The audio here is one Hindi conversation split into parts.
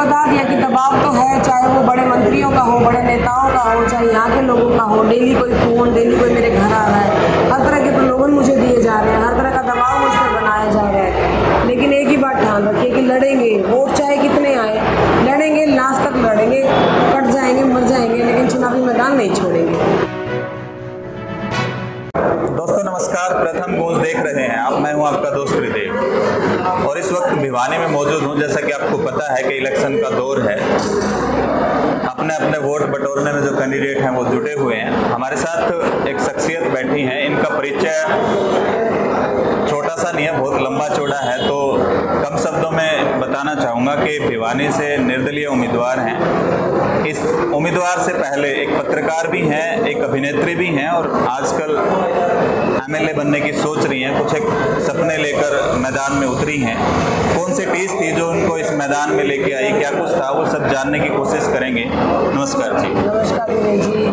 बता दिया कि दबाव तो है, चाहे वो बड़े मंत्रियों का हो, बड़े नेताओं का हो, चाहे यहाँ के लोगों का हो। डेली कोई फ़ोन, डेली कोई मेरे घर आ रहा है, हर तरह के प्रलोभन मुझे दिए जा रहे हैं, हर तरह का दबाव मुझ पर बनाया जा रहा है। लेकिन एक ही बात ध्यान रखिए कि लड़ेंगे, वोट चाहे कितने आए, लड़ेंगे, लास्ट तक लड़ेंगे, कट जाएंगे, मर जाएंगे, लेकिन चुनावी मैदान नहीं छोड़ेंगे। दोस्तों नमस्कार, प्रथम गूंज देख रहे हैं आप। मैं हूं आपका दोस्त हृदय और इस वक्त भिवानी में मौजूद हूं। जैसा कि आपको पता है कि इलेक्शन का दौर है, अपने अपने वोट बटोरने में जो कैंडिडेट हैं वो जुटे हुए हैं। हमारे साथ एक शख्सियत बैठी हैं, इनका परिचय छोटा सा नहीं है, बहुत लंबा चौड़ा है, तो कम शब्दों में बताना चाहूँगा कि भिवानी से निर्दलीय उम्मीदवार हैं। इस उम्मीदवार से पहले एक पत्रकार भी हैं, एक अभिनेत्री भी हैं और आजकल एमएलए बनने की सोच रही हैं। कुछ एक सपने लेकर मैदान में उतरी हैं। कौन सी टीस थी जो उनको इस मैदान में लेके आई, क्या कुछ था, वो सब जानने की कोशिश करेंगे। नमस्कार जी। नमस्कार जी।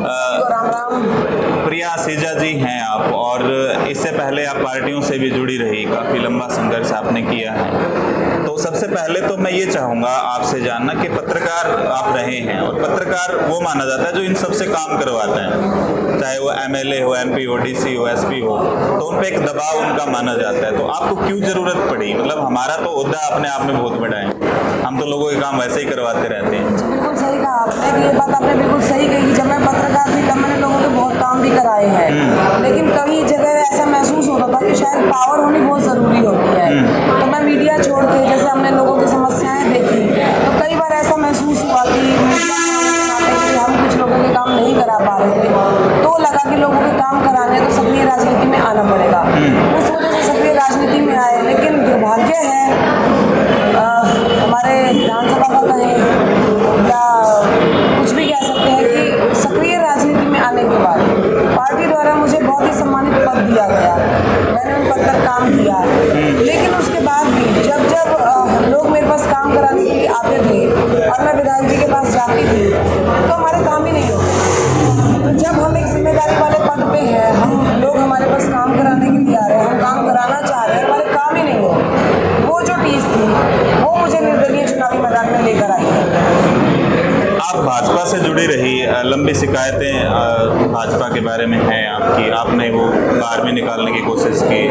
राम राम। प्रिया सीजा जी हैं आप, और इससे पहले आप पार्टियों से भी जुड़ी रही, काफ़ी लंबा संघर्ष आपने किया है। तो सबसे पहले तो मैं ये चाहूँगा आपसे जानना कि पत्रकार आप रहे हैं और पत्रकार वो माना जाता है जो इन सबसे काम करवाता है, चाहे वो एमएलए हो, एमपी हो, डीसी हो, एसपी हो, तो उन पे एक दबाव उनका माना जाता है। तो आपको क्यों ज़रूरत पड़ी? मतलब हमारा तो ओहदा अपने आप में बहुत बड़ा है, हम तो लोगों के काम वैसे ही करवाते रहते हैं। बिल्कुल सही कहा आपने, ये बात आपने बिल्कुल सही कही। जब मैं पत्रकार थी तब मैंने लोगों के बहुत काम भी कराए हैं, लेकिन कभी जगह ऐसा महसूस होता था कि शायद पावर होनी बहुत ज़रूरी होती है। तो मैं मीडिया छोड़ के, जैसे हमने लोगों की समस्याएं देखी, तो कई बार ऐसा महसूस हुआ कि हम कुछ लोगों के काम नहीं करा पा रहे थे, तो लगा कि लोगों के काम कराने तो सक्रिय राजनीति में आना पड़ेगा। उस वजह से सक्रिय राजनीति में आए, लेकिन दुर्भाग्य है हमारे विधानसभा का कहें या कुछ भी कह सकते हैं कि सक्रिय राजनीति में आने के बाद पार्टी द्वारा मुझे बहुत ही सम्मानित पद दिया गया, मैंने उन पद पर काम किया। लेकिन उसके बाद भी जब लोग मेरे पास काम कराने के लिए आते थे और मैं विधायक जी के पास जाती थी, तो हमारे काम ही नहीं होते। तो जब हम एक जिम्मेदारी वाले पद पे हैं, हम लोग हमारे पास काम कराने के लिए आ रहे हैं, हम काम कराना चाह रहे हैं, हमारे काम ही नहीं हो, वो जो टीस थी वो मुझे निर्दलीय चुनावी मैदान में लेकर आई है। आप भाजपा से जुड़ी रही, लंबी शिकायतें भाजपा के बारे में हैं आपकी, आपने वो बाहर में निकालने की कोशिश की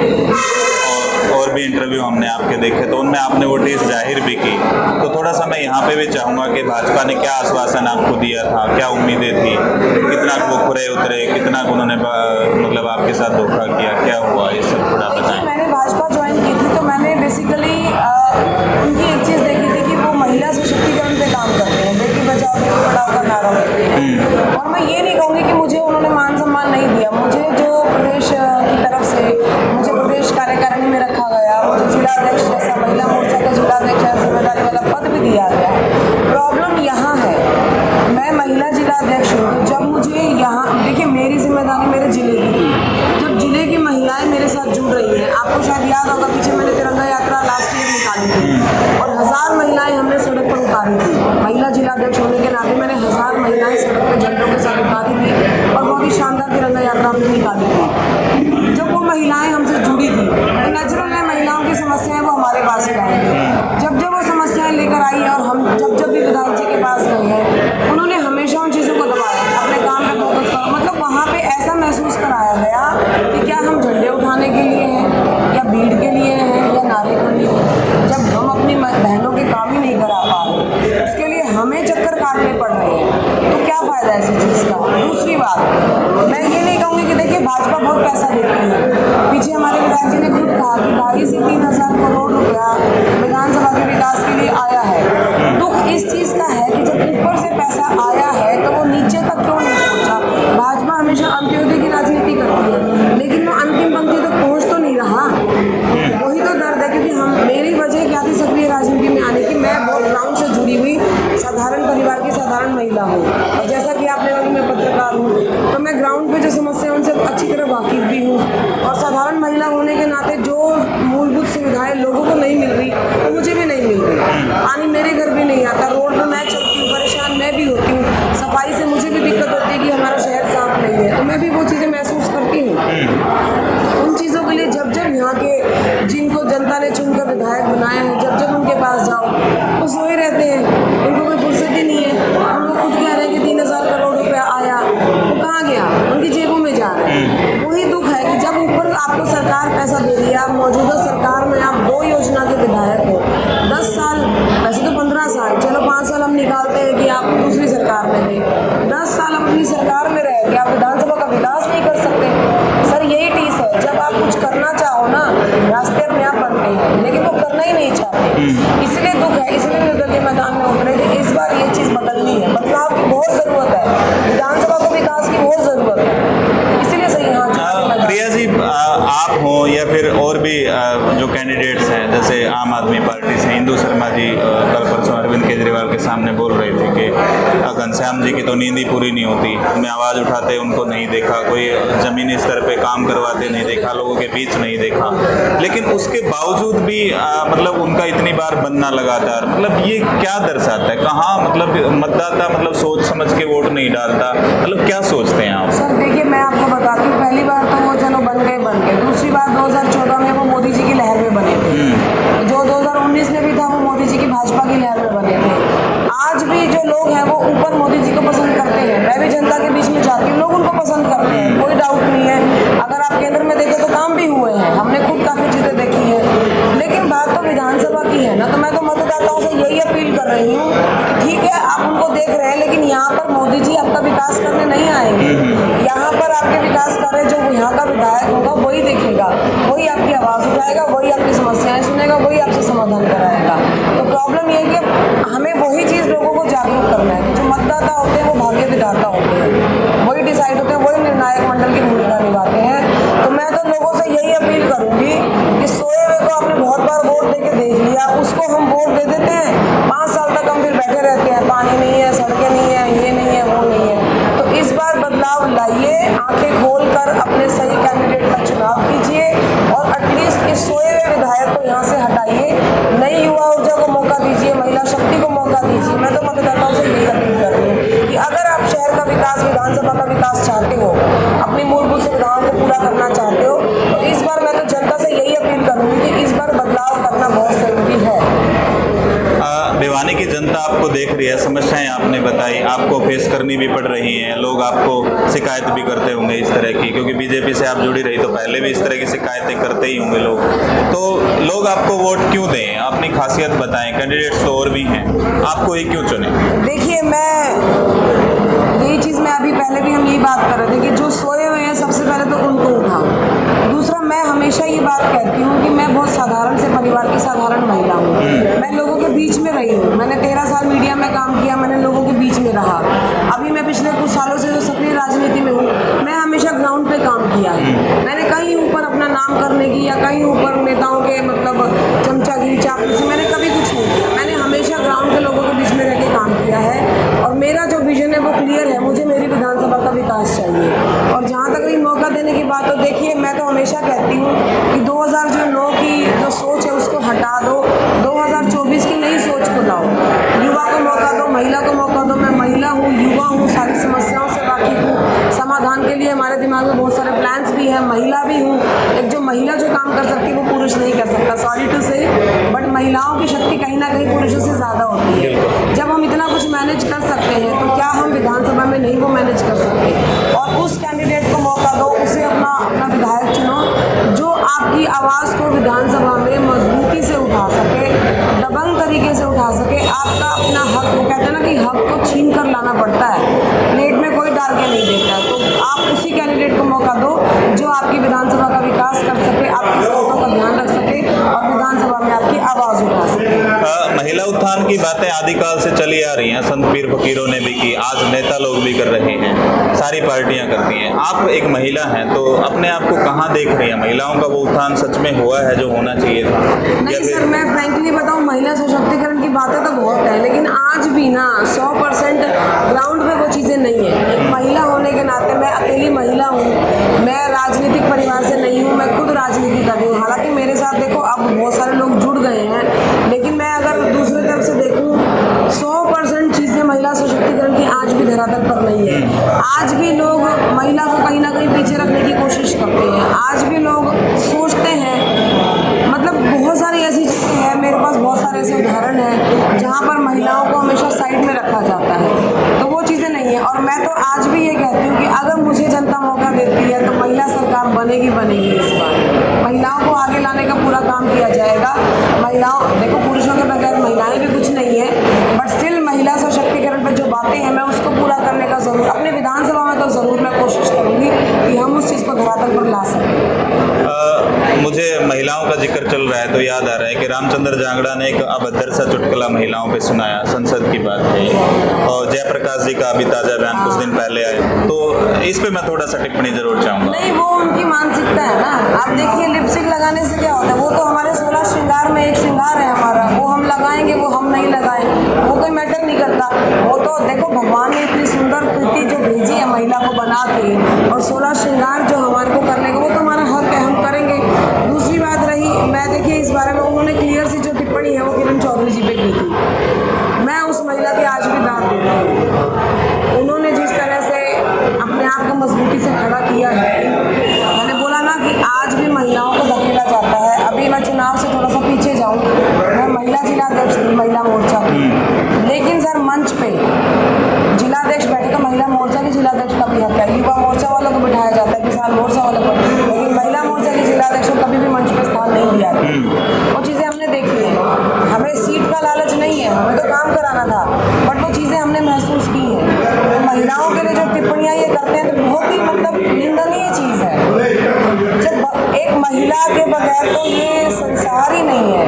और भी इंटरव्यू हमने आपके देखे, तो उनमें आपने वो टीस जाहिर भी की। तो थोड़ा सा मैं यहाँ पे भी चाहूँगा कि भाजपा ने क्या आश्वासन आपको दिया था, क्या उम्मीदें थी, कितना वो खुरे उतरे, कितना उन्होंने मतलब आपके साथ धोखा किया, क्या हुआ, ये सब थोड़ा बताएं। मैंने भाजपा ज्वाइन की थी तो मैंने बेसिकली उनकी एक चीज़ देखी थी कि वो महिला सशक्तिकरण पे काम करते हैं, बेटी बचाओ बेटी पढ़ाओ का नारा देते हैं। और मैं ये नहीं कहूँगी कि मुझे उन्होंने मान सम्मान नहीं दिया। मुझे जो प्रदेश की तरफ से मुझे प्रदेश कार्यकारिणी में रखा गया, मुझे जिलाध्यक्ष जैसा महिला मोर्चा का जिलाध्यक्ष जैसा जिम्मेदारी वाला पद भी दिया गया। प्रॉब्लम यहाँ है, मैं महिला जिलाध्यक्ष हूँ, तो जब मुझे यहाँ देखिए मेरी जिम्मेदारी मेरे जिले की थी, जब जिले की महिलाएं मेरे साथ जुड़ रही हैं, आपको शायद याद होगा पीछे मैंने तिरंगा यात्रा लास्ट ईयर निकाली थी और 1000 महिलाएं हमने सड़क पर उतारी थी। महिला जिलाध्यक्ष होने के नाते मैंने 1000 महिलाएं सड़क पर झंडों के साथ उतारी थी और बहुत ही शानदार तिरंगा यात्रा हमने निकाली थी। जब वो महिलाएं हमसे जुड़ी थी तो नेचुरल है महिलाओं की समस्याएं वो हमारे पास लाएंगी। जब वो समस्याएं लेकर आई और हम जब भी विधायक जी के पास गए हैं, उन्होंने हमेशा उन चीज़ों को दबाया, अपने काम पे फोकस करो। मतलब वहाँ पे ऐसा महसूस कराया गया कि क्या हम झंडे उठाने के लिए हैं या भीड़ के लिए हैं या नारे के लिए, जब हम अपनी बहनों के काम ही नहीं करा पा रहे, उसके लिए हमें चक्कर काटने पड़ रहे हैं, तो क्या फ़ायदा ऐसी चीज़ का। दूसरी बात, मैं ये नहीं कहूँगी कि देखिए भाजपा बहुत पैसा देती है। पीछे हमारे विधायक जी ने खुद कहा कि 2,500 से 3,000 करोड़ रुपया विधानसभा के विकास के लिए आया है। दुख इस चीज़ का है कि जब ऊपर से पैसा आया है तो वो नीचे तक क्यों नहीं पहुँचा। भाजपा हमेशा अंत्योदय की राजनीति करती है, लेकिन वो अंतिम पंक्ति तक पहुँच तो नहीं रहा। वही तो दर्द है, क्योंकि मेरी वजह क्या थी सक्रिय राजनीति में आने की, मैं बहुत ग्राउंड से जुड़ी हुई साधारण परिवार की साधारण महिला हूँ, और जैसा कि आपने कहा मैं पत्रकार हूँ, तो मैं ग्राउंड पे जो समस्या उनसे अच्छी तरह वाकिफ भी हूँ। और साधारण महिला होने के नाते जो मूलभूत सुविधाएं लोगों को नहीं मिल रही वो मुझे भी नहीं मिल रही। पानी मेरे घर भी नहीं आता, रोड पर मैं चलती हूँ, परेशान मैं भी होती हूँ, सफाई से मुझे भी दिक्कत होती है कि हमारा शहर साफ नहीं है, तो मैं भी वो चीज़ें महसूस करती हूँ। उन चीज़ों के लिए जब यहाँ के जिनको जनता ने चुनकर विधायक बनाया है, जब उनके पास जाओ वो सोए रहते हैं, मौजूदा सरकार में आप 2 योजना के विधायक हो, 10 साल, वैसे तो 15 साल, चलो 5 साल हम निकालते हैं कि आप दूसरी सरकार में थे, 10 साल आप अपनी सरकार में रह के आप विधानसभा का विकास नहीं कर सकते। सर यही टीस है, जब आप कुछ करना चाहो ना, रास्ते अपने आप बनते हैं, लेकिन वो करना ही नहीं चाहते। इसलिए दुख है, इसलिए निर्दल के मैदान में उतरे थे। इस बार ये चीज़ बदलनी है, बदलाव की बहुत ज़रूरत है, विधानसभा को विकास की बहुत ज़रूरत है, इसीलिए सही। हाँ प्रिया जी, आप हों या फिर और भी जो कैंडिडेट्स हैं, जैसे आम आदमी पार्टी से इंदु शर्मा जी कल परसों अरविंद केजरीवाल के सामने बोल रहे थे कि घनश्याम जी की तो नींद ही पूरी नहीं होती, हमें आवाज़ उठाते उनको नहीं देखा, कोई ज़मीनी स्तर पे काम करवाते नहीं देखा, लोगों के बीच नहीं देखा, लेकिन उसके बावजूद भी मतलब उनका इतनी बार बनना लगातार, मतलब ये क्या दर्शाता है? कहाँ मतलब मतदाता मतलब सोच समझ के वोट नहीं डालता, मतलब क्या सोचते हैं आप? सर देखिए, मैं आपको बताती हूँ, पहली बार तो वो चलो बन गए, दूसरी बार 2014 में वो मोदी जी की लहर में बने थे, जो 2019 में भी था वो मोदी जी की भाजपा की लहर में बने थे। आज भी जो लोग हैं वो ऊपर मोदी जी को पसंद करते हैं, मैं भी जनता के बीच में जाती हूँ, लोग उनको पसंद करते हैं, कोई डाउट नहीं है। अगर आप केंद्र में देखें तो काम भी हुए हैं, हमने खुद काफ़ी चीज़ें देखी हैं, लेकिन बात तो विधानसभा की है ना, तो मैं तो मतदाताओं से यही अपील कर रही हूँ कि ठीक है आप उनको देख रहे हैं, लेकिन यहाँ पर मोदी जी आपका विकास करने नहीं आएंगे। यहाँ पर आपके विकास कर रहे जो यहाँ का विधायक होगा वही देखेगा, वही आपकी आवाज़ उठाएगा, वही आपकी समस्याएं सुनेगा, वही आपसे समाधान कराएगा। तो प्रॉब्लम ये है कि हमें वही चीज़ लोगों को जागरूक करना है कि जो मतदाता होते हैं वो भाग्य विधाता होते हैं, वही डिसाइड होते हैं, वही निर्णायक मंडल की भूमिका निभाते हैं। तो मैं तो लोगों से यही अपील करूँगी कि सोए हुए को आपने बहुत बार वोट दे के देख लिया, उसको हम वोट दे देते हैं, 5 साल तक हम फिर बैठे रहते हैं, पानी नहीं है, सड़कें नहीं है, ये नहीं है, वो नहीं है। तो इस बार बदलाव लाइए, आंखें खोलकर अपने सही कैंडिडेट का चुनाव कीजिए और एटलीस्ट इस सोए हुए विधायक को यहाँ से हटाइए, नई युवा ऊर्जा को मौका दीजिए, महिला शक्ति को मौका दीजिए। मैं तो मतदाताओं से यही अपील कर रही हूँ कि अगर आप शहर का विकास, विधानसभा का विकास चाहते हो, अपनी मूलभूत सुविधाओं को पूरा करना चाहते हो, तो इस बार मैं तो जनता से यही अपील करूँगी कि इस बार बदलाव करना बहुत ज़रूरी है। भिवानी की जनता आपको देख रही है, समस्याएं आपने बताई, आपको फेस करनी भी पड़ रही हैं, लोग आपको शिकायत भी करते होंगे इस तरह की, क्योंकि बीजेपी से आप जुड़ी रही तो पहले भी इस तरह की शिकायतें करते ही होंगे लोग। तो लोग आपको वोट क्यों दें? अपनी खासियत बताएं, कैंडिडेट्स तो और भी हैं, आपको ही क्यों चुने? देखिए, यही चीज़ मैं अभी पहले भी हम यही बात कर रहे थे कि जो सोए हुए हैं सबसे पहले तो उनको उठाओ। दूसरा, मैं हमेशा ये बात कहती हूँ कि मैं बहुत साधारण से परिवार की साधारण महिला हूँ, मैं लोगों के बीच में रही हूँ, मैंने 13 साल मीडिया में काम किया, मैंने लोगों के बीच में रहा। अभी मैं पिछले कुछ सालों से जो सक्रिय राजनीति में हूँ, मैं हमेशा ग्राउंड पे काम किया है। मैंने कहीं ऊपर अपना नाम करने की या कहीं ऊपर नेताओं के मतलब चमचागिरी, चापलूसी, मैंने कभी कुछ नहीं किया। मैंने हमेशा ग्राउंड के लोगों के बीच में रह के काम किया है और मेरा जो विजन है वो क्लियर है, मुझे मेरी विधानसभा का विकास चाहिए। और जहाँ तक रही मौका देने की बात, तो देखिए, मैं तो हमेशा कहती हूँ कि 2009 की जो सोच है उसको हटा दो, 2024 की नई सोच को लाओ, युवा को मौका दो, महिला को मौका दो। मैं महिला हूँ, युवा हूँ, सारी समस्याओं से वाकिफ हूँ, समाधान के लिए हमारे दिमाग में बहुत सारे प्लान्स भी हैं, महिला भी हूँ। एक जो महिला जो काम कर सकती है वो पुरुष नहीं कर सकता, सॉरी टू से, बट महिलाओं की शक्ति कहीं ना कहीं पुरुषों से ज़्यादा होती है। जब हम इतना कुछ मैनेज कर सकते हैं तो क्या हम विधानसभा में नहीं वो मैनेज कर सकते? और उस कैंडिडेट को मौका दो, उसे अपना विधायक चुनो जो आपकी आवाज़ को विधानसभा में मजबूती से उठा सके, दबंग तरीके से उठा सके। आपका अपना हक, वो कहते हैं ना कि हक को छीन कर लाना पड़ता है, प्लेट में कोई डाल के नहीं देता। तो आप उसी कैंडिडेट को मौका दो जो आपकी विधानसभा का विकास कर सके, आपकी जरूरतों का ध्यान रख सके और विधानसभा में आपकी आवाज़ उठा सके। महिला उत्थान की बातें आदिकाल से चली आ रही हैं, संत पीर फकीरों ने भी की, आज नेता लोग भी कर रहे हैं, सारी पार्टियां करती हैं। आप एक महिला हैं तो अपने आप को कहाँ देख रही हैं? महिलाओं का वो उत्थान सच में हुआ है जो होना चाहिए था? नहीं सर, मैं फ्रैंकली बताऊं, महिला सशक्तिकरण की बातें तो बहुत है, लेकिन आज भी ना 100% ग्राउंड पे वो चीज़ें नहीं है। एक महिला होने के नाते, मैं अकेली महिला हूँ, मैं राजनीतिक परिवार से नहीं हूँ, मैं खुद राजनीति कर रही हूँ। हालांकि मेरे साथ देखो अब बहुत सारे लोग जुड़ गए हैं, लेकिन मैं अगर दूसरी तरफ से देखूँ 100% चीज़ें महिला सशक्तिकरण की आज भी धरातल पर नहीं है। आज भी लोग महिला को कहीं ना कहीं पीछे रखने की कोशिश करते हैं, आज भी लोग सोचते हैं, मतलब बहुत सारी ऐसी चीज़ें हैं, मेरे पास बहुत सारे ऐसे उदाहरण हैं जहाँ पर महिलाओं को हमेशा साइड में रखा जाता है, तो वो चीज़ें नहीं है। और मैं तो आज भी ये कहती हूँ कि अगर मुझे जनता मौका देती है तो महिला सरकार बनेगी इस बार। महिलाओं को आगे लाने का पूरा काम किया जाएगा। महिलाओं देखो, पुरुषों के बगैर महिलाएं भी कुछ नहीं है, बट स्टिल महिला सशक्तिकरण पर जो बातें हैं मैं उसको पूरा करने का जरूर अपने विधानसभा में तो ज़रूर मैं कोशिश करूँगी कि हम उस चीज़ को धरातल पर ला सकें। मुझे महिलाओं का जिक्र चल रहा है तो याद आ रहा है कि रामचंद्र जांगड़ा ने एक अभद्र सा चुटकुला महिलाओं पे सुनाया, संसद की बात है, और जयप्रकाश जी का अभी ताज़ा बयान कुछ दिन पहले आया, तो इस पे मैं थोड़ा सा टिप्पणी जरूर चाहूँगा। नहीं, वो उनकी मानसिकता है ना। आप देखिए, लिपस्टिक लगाने से क्या होता है, वो तो हमारे 16 श्रृंगार में एक श्रृंगार है हमारा, वो हम लगाएंगे, वो हम नहीं लगाएंगे, वो कोई मैटर नहीं करता। वो तो देखो, भगवान ने इतनी सुंदर कृति जो भेजी है महिला को बना के, और 16 श्रृंगार जो हमारे को करने का, वो तो हमारा हक है, हम करेंगे। दूसरी बात रही, मैं देखिए इस बारे में उन्होंने क्लियर सी जो टिप्पणी है वो किरण चौधरी जी पे की थी। मैं उस महिला की आज भी दाद देती हूँ। उन्होंने जिस तरह से अपने आप को मजबूती से खड़ा किया है, मैंने बोला ना कि आज भी महिलाओं को धकेला जाता है। अभी मैं चुनाव से थोड़ा सा पीछे जाऊँ, मैं महिला जिलाध्यक्ष थी महिला मोर्चा की, लेकिन सर मंच पे जिलाध्यक्ष बैठे तो महिला मोर्चा के जिलाध्यक्ष का भी हक है। युवा मोर्चा वालों को बिठाया जाता है, किसान मोर्चा वालों को, लेकिन महिला मोर्चा के जिलाध्यक्ष को कभी भी मंच पे स्थान नहीं दिया। वो चीज़ें हमने देखी है। हमें सीट का लालच नहीं है, हमें तो काम कराना था, बट वो चीज़ें हमने महसूस की हैं। तो महिलाओं के लिए जो टिप्पणियाँ ये करते हैं तो बहुत ही मतलब निंदनीय चीज़ है। जब एक महिला के बगैर तो ये संसार ही नहीं है।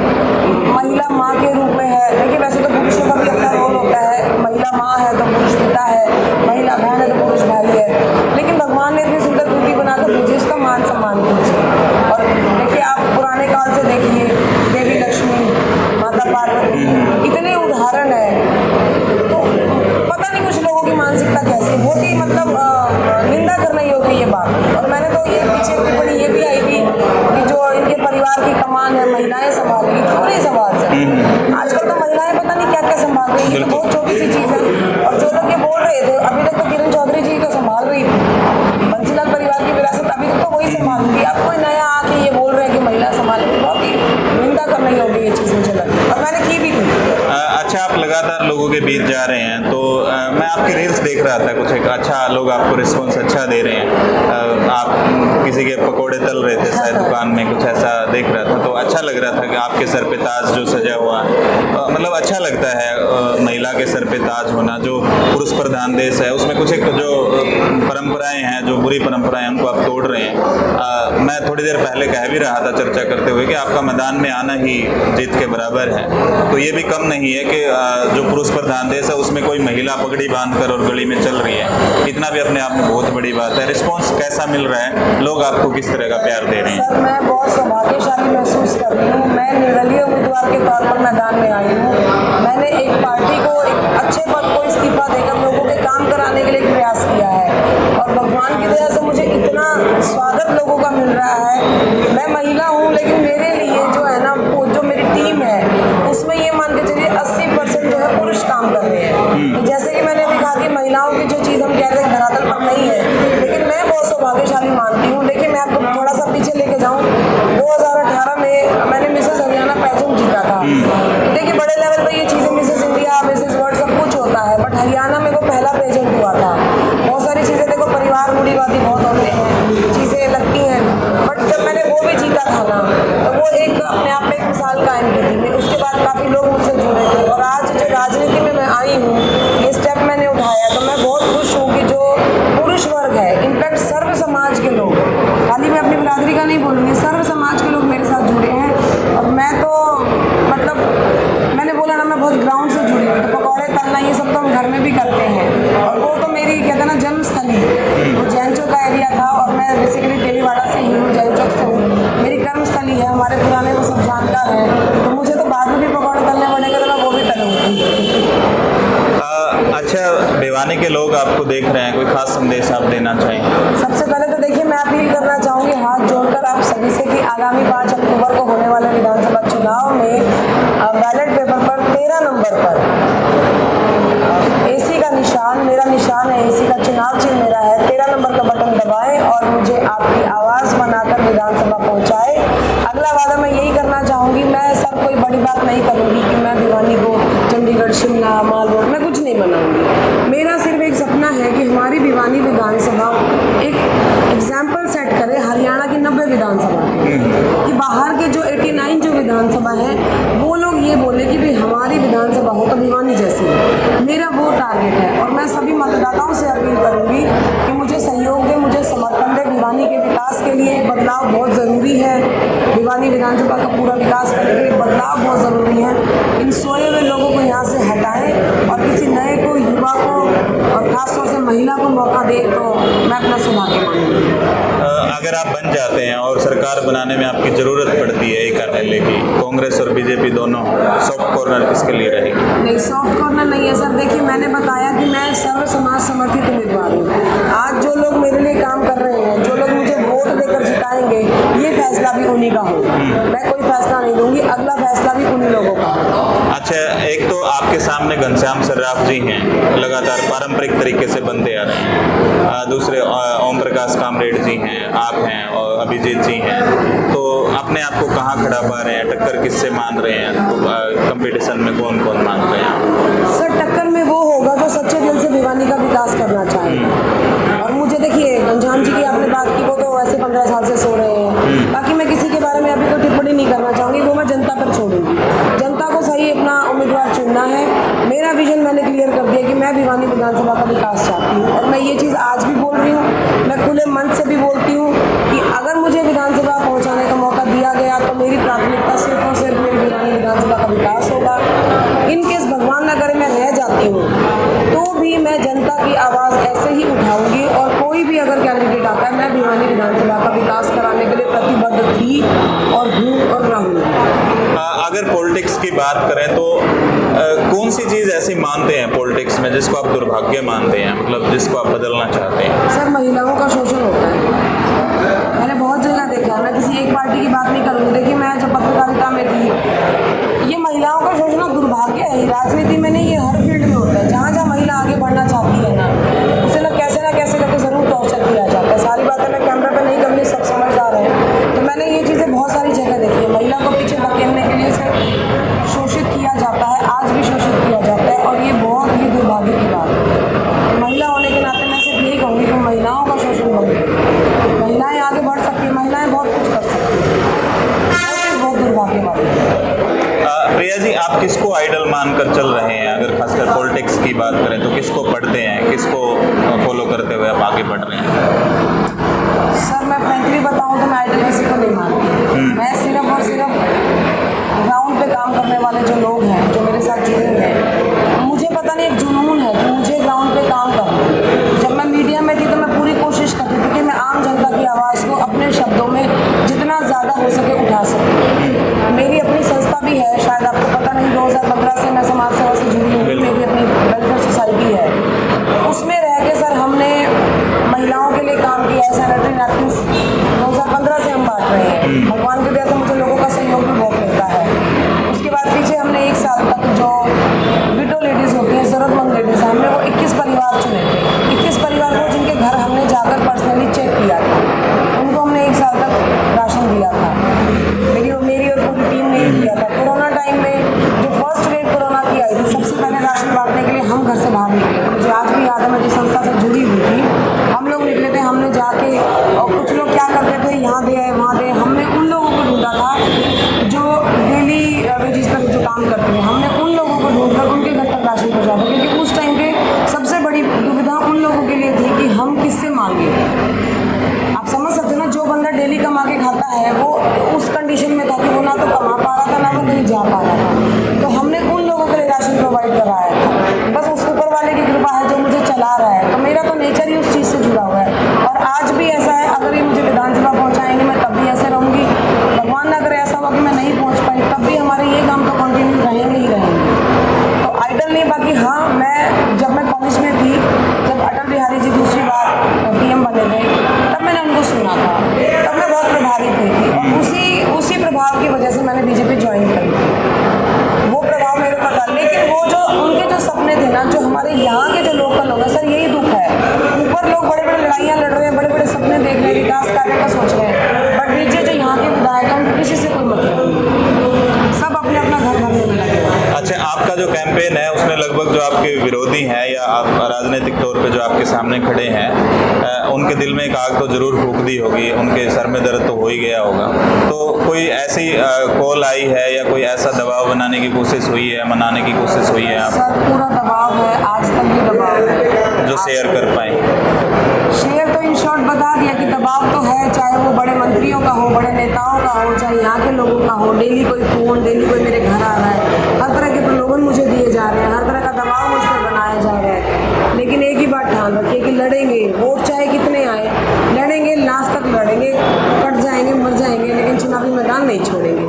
महिला माँ के रूप में है, देखिए वैसे तो पुरुषों का भी अपना रोल होता है, महिला माँ है तो पुरुष पिता है, महिला बहन है तो पुरुष भाई है, लेकिन भगवान ने इतनी सुंदर कृति बनाकर भेजी, उसका मान सम्मान कीजिए। और देखिए, आप पुराने काल से देखिए, देवी लक्ष्मी, माता पार्वती, इतने उदाहरण है। तो पता नहीं कुछ लोगों की मानसिकता कैसी है, बहुत ही मतलब निंदा करने योग्य ये बात। और मैंने तो ये पीछे टिप्पणी ये भी आई थी कि जो इनके परिवार की कमान है महिलाएं संभाल रही, क्यों नहीं संभाल सकती? आजकल तो महिलाएं पता नहीं क्या क्या संभाल रही है, तो बहुत छोटी सी चीज़ है। और जो लोग ये बोल रहे थे, अभी तक तो किरण चौधरी जी तो संभाल रही थी बंसीलाल परिवार की विरासत, अभी तक तो वही संभाल रही। अब कोई नया आके ये बोल रहे हैं कि महिला संभालेगी, बहुत ही निंदा करने योग्य ये चीज़ मुझे लगी, और मैंने की भी थी। अच्छा, आप लगातार लोगों के बीच जा रहे हैं, तो मैं आपकी रील्स देख रहा था, कुछ एक अच्छा लोग आपको रिस्पॉन्स अच्छा दे रहे हैं। आप किसी के पकोड़े तल रहे थे शायद दुकान में, कुछ ऐसा देख रहा था, तो अच्छा लग रहा था कि आपके सर पे ताज जो सजा हुआ, मतलब अच्छा लगता है महिला के सर पे ताज होना। जो पुरुष प्रधान देश है उसमें कुछ एक जो परंपराएं हैं, जो बुरी परंपराएं हैं, उनको आप तोड़ रहे हैं। मैं थोड़ी देर पहले कह भी रहा था चर्चा करते हुए कि आपका मैदान में आना ही जीत के बराबर है, तो ये भी कम नहीं है कि जो पुरुष प्रधान देश है उसमें कोई महिला पगड़ी बांधकर और गली में चल रही है। इतना भी अपने आप में बहुत बड़ी बात है। रिस्पॉन्स कैसा मिल रहा है, लोग आपको किस तरह का प्यार दे रहे हैं? सर, मैं बहुत सौभाग्यशाली महसूस कर रही हूँ। मैं निर्दलीय उम्मीदवार के तौर पर मैदान में आई हूँ। मैंने एक पार्टी को एक अच्छे पद को इस्तीफा देकर लोगों के काम कराने के लिए एक प्रयास किया है, और भगवान की दया से मुझे इतना स्वागत लोगों का मिल रहा है। मैं महिला हूँ, लेकिन मेरे लिए जो है ना, जो मेरी टीम है उसमें ये मान के चलिए 80% जो है पुरुष काम कर रहे हैं। तो जैसे कि मैंने अभी कहा कि महिलाओं की जो चीज़ हम कहते हैं धरातल पर नहीं है, लेकिन मैं बहुत सौभाग्यशाली मानती हूँ। देखिए, मैं आपको थोड़ा सा पीछे लेके जाऊँ, 2018 में मैंने मिसेस हरियाणा पैजेंट जीता था। देखिए, बड़े लेवल पर ये चीज़ें मिसेस इंडिया, मिसेस वर्ल्ड सब कुछ होता है, बट हरियाणा में वो पहला पेजेंट हुआ था। बहुत सारी चीज़ें देखो, परिवार रूढ़िवादी बहुत होते हैं, चीज़ें लगती हैं, बट जब मैंने वो भी जीता था ना, तो वो एक अपने आप में एक मिसाल कायम की थी। उसके बाद काफ़ी लोग मुझसे जुड़े थे, और आज जो राजनीति में मैं आई हूँ, ये स्टेप मैंने उठाया, तो मैं बहुत खुश हूँ कि जो पुरुष वर्ग है, इनफैक्ट सर्व समाज के लोग, खाली मैं अपनी बिरादरी का नहीं बोलूँगी, सर्व समाज के लोग मेरे साथ जुड़े हैं। और मैं तो मतलब मैंने बोला ना, मैं बहुत ग्राउंड से जुड़ी हूँ। तो पकौड़े तलना ये सब तो हम घर में भी करते हैं, और वो तो मेरी कहते हैं ना जन्मस्थली, वो जैन चौक का एरिया था, और मैं बेसिकली देवीवाड़ा से ही हूँ, जैन चौक से हूँ, मेरी कर्मस्थली है। हमारे पुराने वो सब जानकार हैं, तो मुझे तो बाद में भी पकौड़े तलने पड़ेंगे, तो मैं वो भी तलूँगी। अच्छा, भिवानी के लोग आपको देख रहे हैं, कोई खास संदेश आप देना चाहें? सबसे पहले तो देखिए, मैं अपील करना चाहूँगी हाथ जोड़कर आप सभी से कि आगामी 5 अक्टूबर को होने वाले विधानसभा चुनाव में बैलेट पेपर पर 13 नंबर पर AC का निशान, मेरा निशान है AC का, चुनाव चिन्ह मेरा है, 13 नंबर का बटन दबाएं और मुझे आपकी आवाज़ बनाकर विधानसभा पहुँचाए। अगला वादा मैं यही करना चाहूँगी, मैं सब कोई बड़ी बात नहीं करूँगी कि मैं भिवानी को चंडीगढ़, शिमला, माल रोड, मैं कुछ नहीं बनाऊँगी। मेरा सिर्फ एक सपना है कि हमारी भिवानी विधानसभा एक एग्जाम्पल सेट करे हरियाणा की 90 विधानसभा। के जो 89 जो विधानसभा है वो लोग ये बोले कि भाई हमारी विधानसभा हो तो भिवानी जैसी है। मेरा वो टारगेट है और मैं सभी मतदाताओं से अपील करूंगी कि मुझे सहयोग दें, मुझे समर्थन दें। भिवानी के विकास के लिए बदलाव बहुत ज़रूरी है। भिवानी विधानसभा का पूरा विकास करने के लिए बदलाव बहुत ज़रूरी है। इन सोए हुए लोगों को यहाँ से हटाएं और किसी नए को, युवा को और खासतौर से महिला को मौका दे तो मैं अपना सौभाग्य मानूंगी। अगर आप बन जाते हैं और सरकार बनाने में आपकी ज़रूरत पड़ती है एक कार्यालय की, कांग्रेस और बीजेपी दोनों, सॉफ्ट कॉर्नर किसके लिए रहेगी? नहीं, सॉफ्ट कॉर्नर नहीं है सर। देखिए, मैंने बताया कि मैं सर्व समाज समर्थित उम्मीदवार हूँ। आज जो लोग मेरे लिए काम कर रहे हैं, जो लोग मुझे वोट देकर जिताएंगे, ये फैसला भी उन्हीं का होगा। मैं कोई फैसला नहीं दूंगी, अगला फैसला भी उन्हीं लोगों का होगा। अच्छा, एक तो आपके सामने घनश्याम सर्राफ जी हैं, लगातार पारंपरिक तरीके से बनते आ रहे हैं। दूसरे ओम प्रकाश कामरेड जी हैं, आप हैं और अभिजीत जी हैं। तो अपने आप को कहाँ खड़ा पा रहे हैं? टक्कर किससे मान रहे हैं? तो कंपटीशन में कौन कौन मान रहे हैं? सर, टक्कर में वो होगा जो सच्चे दिल से भिवानी का विकास करना चाहेगा। और मुझे देखिए, घनश्याम जी की आपने बात की, वो तो वैसे 15 साल से सो रहे हैं। बाकी मैं किसी के बारे में अभी कोई टिप्पणी नहीं करना चाहूँगी, वो मैं जनता पर छोड़ूंगी। जनता को सही अपना उम्मीदवार चुनना है। मेरा विजन मैंने क्लियर कर दिया कि मैं भिवानी विधानसभा का विकास चाहती हूँ और मैं ये चीज़ आज भी बोल रही हूँ। मैं खुले मन से भी बोलती हूँ कि अगर मुझे विधानसभा पहुँचाने का मौका दिया गया तो मेरी प्राथमिकता सिर्फ और सिर्फ मेरी भिवानी विधानसभा का विकास होगा। इनकेस भगवान न करे मैं रह जाती हूँ तो भी मैं जनता की आवाज़ ऐसे ही उठाऊंगी और कोई भी अगर कैंडिडेट आता है, मैं भिवानी विधानसभा का विकास कराने के लिए प्रतिबद्ध थी और हूँ और रहूँगी। अगर पॉलिटिक्स की बात करें तो कौन सी चीज़ ऐसी मानते हैं पॉलिटिक्स में जिसको आप दुर्भाग्य मानते हैं, मतलब जिसको आप बदलना चाहते हैं? सर, महिलाओं का शोषण होता है। मैंने बहुत जगह देखा है। मैं किसी एक पार्टी की बात नहीं करूँगी। देखिए, मैं जब पत्रकारिता में थी, ये महिलाओं का शोषण और दुर्भाग्य है। राजनीति में नहीं, ये हर फील्ड में होता है। जहाँ जहाँ महिला आगे बढ़ना चाहती है ना, उसे ना कैसे करके ज़रूर टॉर्चर किया जाता है। सारी बातें मैं कैमरा पर नहीं करूँगी, सब समझदार हैं। तो मैंने ये चीज़ें बहुत सारी जगह देखी है। महिला को पीछे धकेलने के लिए से शोषित किया जाता है, आज भी शोषित किया जाता है और ये बहुत ही दुर्भाग्य की बात है। महिला होने के नाते मैं सिर्फ यही कहूँगी कि महिलाओं का शोषण बंद करें। महिलाएं आगे बढ़ सकती हैं, महिलाएं बहुत कुछ कर सकती हैं। बहुत दुर्भाग्य बात है। प्रिया जी, आप किसको आइडल मानकर चल रहे हैं? अगर खासकर पॉलिटिक्स की बात करें तो किसको पढ़ते हैं, किसको फॉलो करते हुए आप आगे बढ़ रहे हैं? सर, मैं फ्रेंकली बताऊं तो मैं आइडल किसी को नहीं मानती। मैं सिर्फ और सिर्फ ग्राउंड पे काम करने वाले जो लोग हैं, जो मेरे साथ जुड़े हुए हैं, मुझे पता नहीं, एक जुनून है कि मुझे ग्राउंड पे काम करना है। जब मैं मीडिया में थी तो मैं पूरी कोशिश करती थी कि मैं आम जनता की आवाज़ को अपने शब्दों में जितना ज़्यादा हो सके उठा सकूँ। मेरी अपनी संस्था भी है, शायद आपको पता नहीं, 2015 से मैं समाज सेवा से जुड़ी हूँ। मेरी अपनी वेलफेयर सोसाइटी है। उसमें रह के सर हमने महिलाओं के लिए काम किया है। सैनिटरी नैपकिन्स 2015 से हम बांट रहे हैं। भगवान की दया से मुझे लोगों का सहयोग भी बहुत मिलता है। उसके बाद पीछे हमने 1 साल तक जो विडो लेडीज़ होती हैं, ज़रूरतमंद लेडीज़, हमने वो 21 परिवार चुने थे। 21 परिवार को जिनके घर हमने जाकर पर्सनली चेक किया था, उनको हमने 1 साल तक राशन दिया था। मेरी और पूरी टीम ने किया था। कोरोना टाइम में जो फर्स्ट वेव कोरोना की आई थी, सबसे पहले राशन बांटने के लिए हम घर से बाहर निकले। मुझे आज भी याद है, मैं जिस संस्था से जुड़ी हुई थी, हम लोग निकले थे। हमने जाके, और कुछ लोग क्या करते थे, यहाँ दे आए वहाँ दे, हमने उन लोगों को ढूंढा था जो डेली वेजेस पर जो काम करते थे। हमने उन लोगों को ढूंढकर उनके घर तक राशन पहुँचा था, क्योंकि उस टाइम पे सबसे बड़ी दुविधा उन लोगों के लिए थी कि हम किससे मांगे। आप समझ सकते हो ना, जो बंदा डेली कमा के खाता है वो उस कंडीशन में था कि वो ना तो कमा पा रहा था, ना वो कहीं जा पा रहा था। तो हमने उन लोगों के लिए राशन प्रोवाइड कराया था। बस उस ऊपर वाले की कृपा है जो मुझे चला रहा है। तो मेरा तो नेचर ही उस चीज़ से जुड़ा हुआ है और आज भी ऐसा है। अगर ये मुझे विधानसभा पहुँचाएंगे, मैं तब भी ऐसे रहूँगी। भगवान ना करे ऐसा हो कि मैं नहीं पहुँच पाई, तब भी हमारे ये काम तो कंटिन्यू रहेंगे ही रहेंगे। तो आइडल नहीं, बाकी हाँ, जब मैं कॉलेज में थी, जब अटल बिहारी जी दूसरी बार PM बने थे, तब मैंने उनको सुना था। तब मैं बहुत प्रभावित हुई थी और उसी प्रभाव की वजह से मैंने बीजेपी ज्वाइन करी थी। वो प्रभाव मेरे पर था, लेकिन वो जो उनके जो सपने थे ना, जो हमारे यहाँ के जो लोकल लोग हैं, सर यही दुख है। ऊपर लोग बड़े बड़े लड़ाइयाँ लड़ रहे हैं, बड़े बड़े सपने देख रहे हैं, विकास कार्य का सोच रहे हैं, बट नीचे जो यहाँ के विधायक हैं उनको किसी से कोई मतलब नहीं। सब अपने अपना घर भरने में लगे। अच्छा, आप आपका जो कैंपेन है उसमें लगभग जो आपके विरोधी हैं या आप राजनीतिक तौर पे जो आपके सामने खड़े हैं उनके दिल में एक आग तो जरूर फूंक दी होगी, उनके सर में दर्द तो हो ही गया होगा। तो कोई ऐसी कॉल आई है या कोई ऐसा दबाव बनाने की कोशिश हुई है, मनाने की कोशिश हुई है आप सर पूरा दबाव है, आज तक भी दबाव है। जो शेयर कर पाए? शेयर तो इन शॉर्ट बता दिया कि दबाव तो है, चाहे वो बड़े मंत्रियों का हो, बड़े नेताओं का हो, चाहे यहाँ के लोगों का हो। डेली कोई फ़ोन, डेली कोई मेरे घर आ रहा है, हर तरह के प्रलोभन मुझे दिए जा रहे हैं, हर तरह का दबाव मुझ पर बनाया जा रहा है। लेकिन एक ही बात ध्यान रखिए कि लड़ेंगे, वोट चाहे कितने आए, लड़ेंगे, लास्ट तक लड़ेंगे, कट जाएंगे, मर जाएंगे, लेकिन चुनावी मैदान नहीं छोड़ेंगे।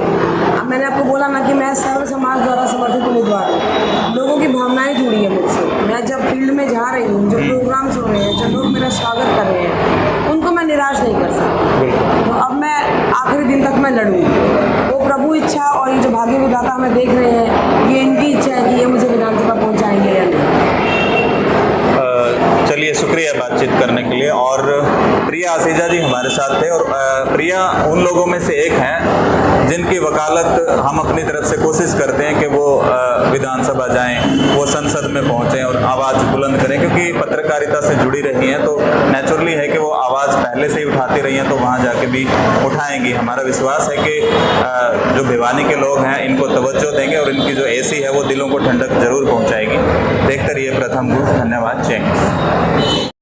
अब मैंने आपको बोला ना कि मैं सर्व समाज द्वारा समर्थित उम्मीदवार हूँ, लोगों की भावनाएं जुड़ी है मुझसे। मैं जब फील्ड में जा रही हूँ, जो प्रोग्राम्स हो रहे हैं, जो लोग मेरा स्वागत कर रहे हैं, उनको मैं निराश नहीं कर सकती। तो अब मैं आखिरी दिन तक मैं लड़ूंगी। वो प्रभु इच्छा और ये जो भाग्य विधाता हमें देख रहे हैं, ये इनकी इच्छा है कि ये मुझे विधानसभा पहुँचाएंगे या नहीं। चलिए, शुक्रिया बातचीत करने के लिए। और प्रिया आसीजा जी हमारे साथ थे और प्रिया उन लोगों में से एक हैं जिनकी वकालत हम अपनी तरफ से कोशिश करते हैं कि वो विधानसभा जाएं, वो संसद में पहुंचें और आवाज़ बुलंद करें, क्योंकि पत्रकारिता से जुड़ी रही हैं तो नेचुरली है कि वो आवाज़ पहले से ही उठाती रही हैं, तो वहाँ जाके भी उठाएंगी। हमारा विश्वास है कि जो भिवानी के लोग हैं इनको तवज्जो देंगे और इनकी जो एसी है वो दिलों को ठंडक जरूर पहुँचाएगी। देखते रहिए प्रथम गूंज। धन्यवाद। जय हिंद।